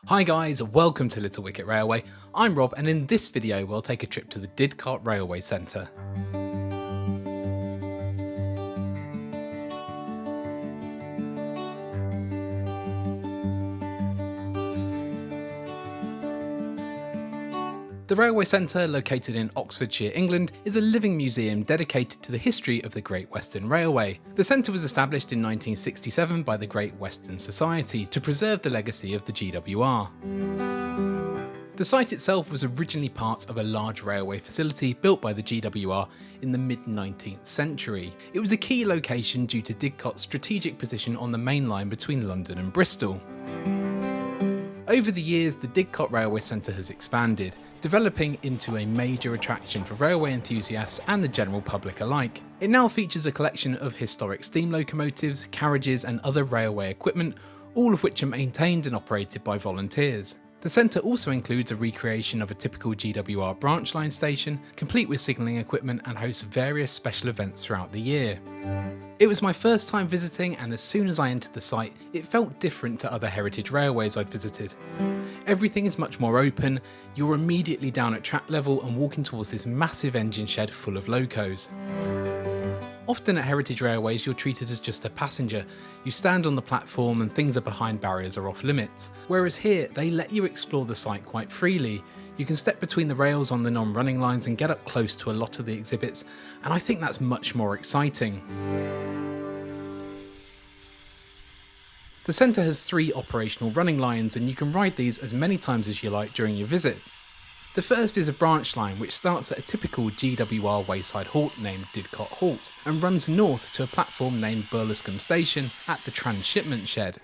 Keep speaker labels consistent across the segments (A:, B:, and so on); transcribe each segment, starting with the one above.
A: Hi guys, welcome to Little Wicket Railway. I'm Rob, and in this video we'll take a trip to the Didcot Railway Centre. The Railway Centre, located in Oxfordshire, England, is a living museum dedicated to the history of the Great Western Railway. The centre was established in 1967 by the Great Western Society to preserve the legacy of the GWR. The site itself was originally part of a large railway facility built by the GWR in the mid-19th century. It was a key location due to Didcot's strategic position on the Mainline between London and Bristol. Over the years, the Didcot Railway Centre has expanded, developing into a major attraction for railway enthusiasts and the general public alike. It now features a collection of historic steam locomotives, carriages and other railway equipment, all of which are maintained and operated by volunteers. The centre also includes a recreation of a typical GWR branch line station, complete with signalling equipment, and hosts various special events throughout the year. It was my first time visiting, and as soon as I entered the site, it felt different to other heritage railways I'd visited. Everything is much more open, you're immediately down at track level and walking towards this massive engine shed full of locos. Often at heritage railways you're treated as just a passenger. You stand on the platform and things are behind barriers or off limits. Whereas here, they let you explore the site quite freely. You can step between the rails on the non-running lines and get up close to a lot of the exhibits, and I think that's much more exciting. The centre has 3 operational running lines, and you can ride these as many times as you like during your visit. The first is a branch line which starts at a typical GWR wayside halt named Didcot Halt and runs north to a platform named Burlescombe Station at the Transshipment shed.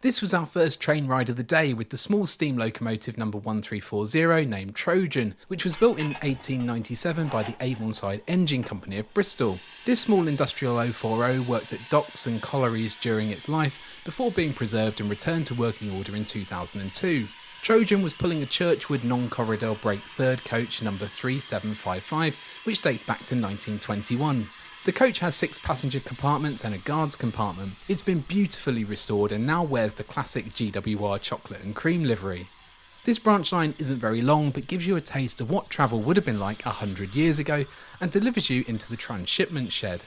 A: This was our first train ride of the day with the small steam locomotive number 1340 named Trojan, which was built in 1897 by the Avonside Engine Company of Bristol. This small industrial 040 worked at docks and collieries during its life before being preserved and returned to working order in 2002. Trojan was pulling a Churchwood non-corridor brake third coach number 3755, which dates back to 1921. The coach has 6 passenger compartments and a guards compartment. It's been beautifully restored and now wears the classic GWR chocolate and cream livery. This branch line isn't very long, but gives you a taste of what travel would have been like 100 years ago and delivers you into the transshipment shed.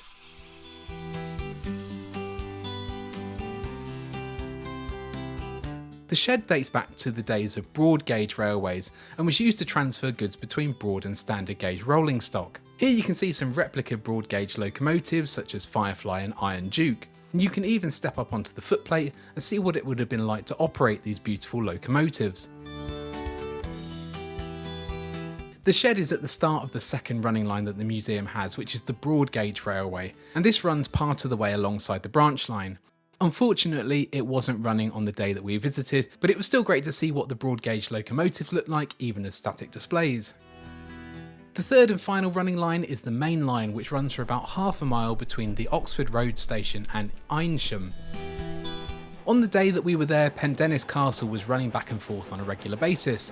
A: The shed dates back to the days of broad gauge railways and was used to transfer goods between broad and standard gauge rolling stock. Here you can see some replica broad gauge locomotives such as Firefly and Iron Duke. And you can even step up onto the footplate and see what it would have been like to operate these beautiful locomotives. The shed is at the start of the second running line that the museum has, which is the broad gauge railway, and this runs part of the way alongside the branch line. Unfortunately, it wasn't running on the day that we visited, but it was still great to see what the broad gauge locomotives looked like, even as static displays. The third and final running line is the Mainline, which runs for about half a mile between the Oxford Road station and Eynsham. On the day that we were there, Pendennis Castle was running back and forth on a regular basis.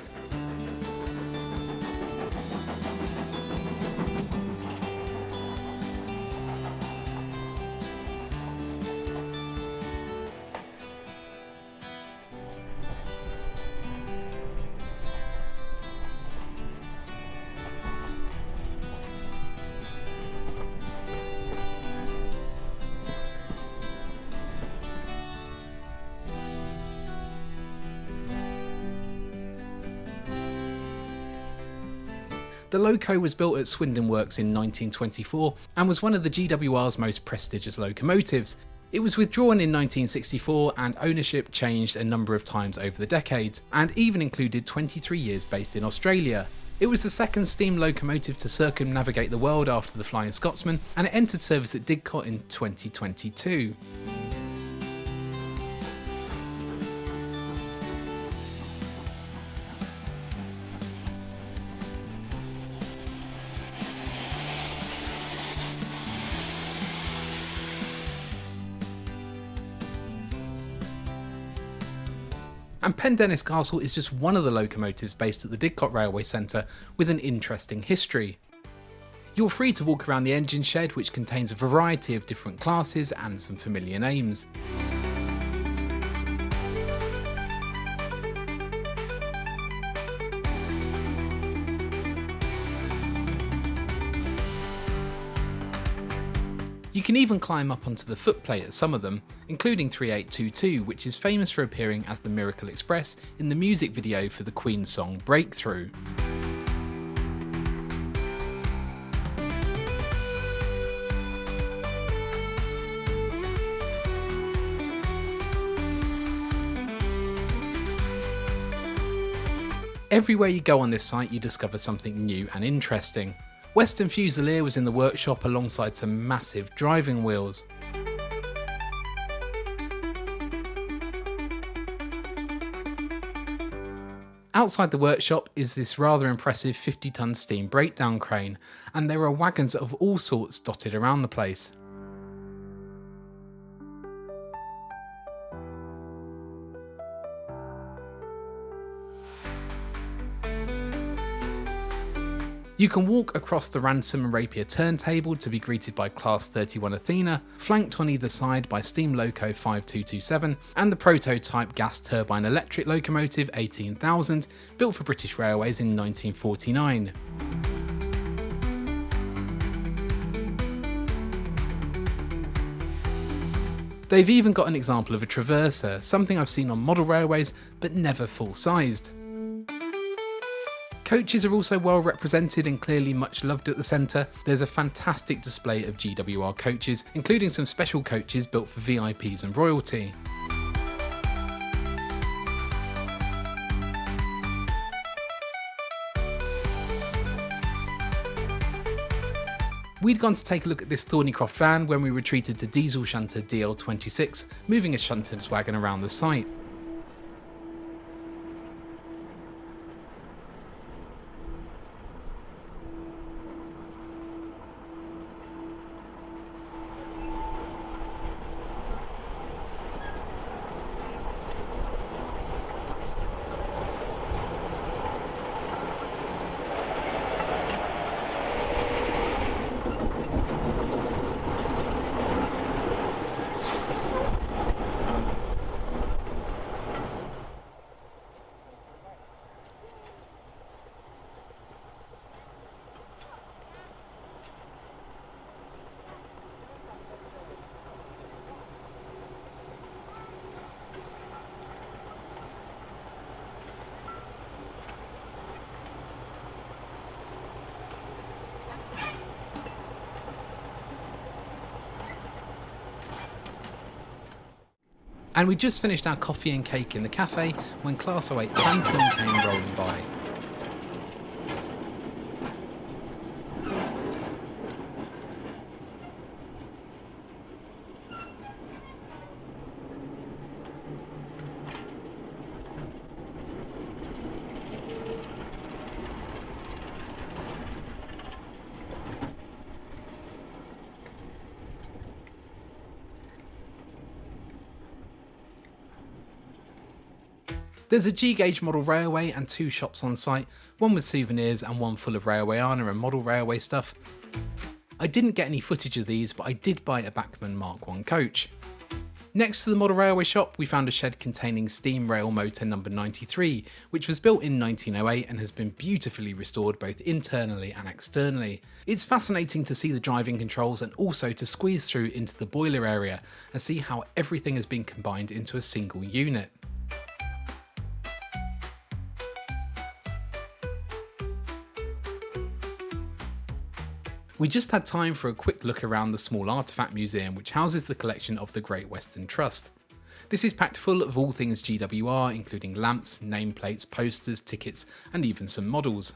A: The loco was built at Swindon Works in 1924 and was one of the GWR's most prestigious locomotives. It was withdrawn in 1964 and ownership changed a number of times over the decades, and even included 23 years based in Australia. It was the second steam locomotive to circumnavigate the world after the Flying Scotsman, and it entered service at Didcot in 2022. And Pendennis Castle is just one of the locomotives based at the Didcot Railway Centre with an interesting history. You're free to walk around the engine shed, which contains a variety of different classes and some familiar names. You can even climb up onto the footplate at some of them, including 3822, which is famous for appearing as the Miracle Express in the music video for the Queen song Breakthrough. Everywhere you go on this site, you discover something new and interesting. Western Fusilier was in the workshop alongside some massive driving wheels. Outside the workshop is this rather impressive 50-ton steam breakdown crane, and there are wagons of all sorts dotted around the place. You can walk across the Ransom and Rapier turntable to be greeted by Class 31 Athena, flanked on either side by Steam Loco 5227 and the prototype gas turbine electric locomotive 18000, built for British Railways in 1949. They've even got an example of a traverser, something I've seen on model railways but never full-sized. Coaches are also well represented and clearly much loved at the centre. There's a fantastic display of GWR coaches, including some special coaches built for VIPs and royalty. We'd gone to take a look at this Thornycroft van when we retreated to diesel shunter DL26, moving a Shunters wagon around the site. And we just finished our coffee and cake in the cafe when Class 08 Phantom came rolling by. There's a G-gauge model railway and two shops on site, one with souvenirs and one full of railwayana and model railway stuff. I didn't get any footage of these, but I did buy a Bachmann Mark I coach. Next to the model railway shop, we found a shed containing steam rail motor number 93, which was built in 1908 and has been beautifully restored both internally and externally. It's fascinating to see the driving controls and also to squeeze through into the boiler area and see how everything has been combined into a single unit. We just had time for a quick look around the small artefact museum which houses the collection of the Great Western Trust. This is packed full of all things GWR, including lamps, nameplates, posters, tickets and even some models.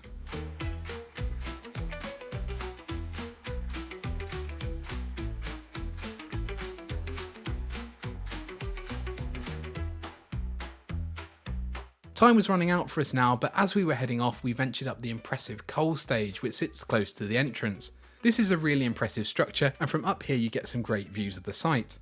A: Time was running out for us now, but as we were heading off we ventured up the impressive coal stage which sits close to the entrance. This is a really impressive structure, and from up here you get some great views of the site.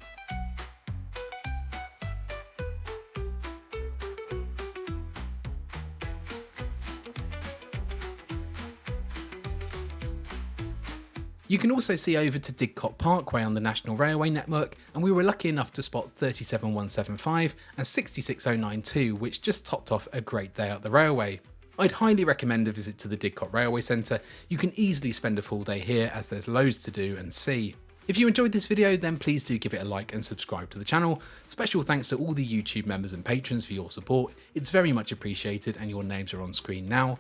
A: You can also see over to Didcot Parkway on the National Railway network, and we were lucky enough to spot 37175 and 66092, which just topped off a great day up the railway. I'd highly recommend a visit to the Didcot Railway Centre. You can easily spend a full day here as there's loads to do and see. If you enjoyed this video, then please do give it a like and subscribe to the channel. Special thanks to all the YouTube members and patrons for your support. It's very much appreciated and your names are on screen now.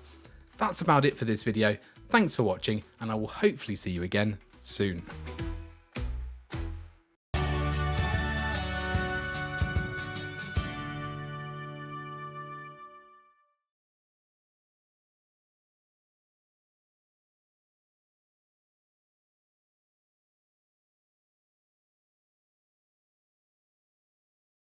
A: That's about it for this video. Thanks for watching and I will hopefully see you again soon.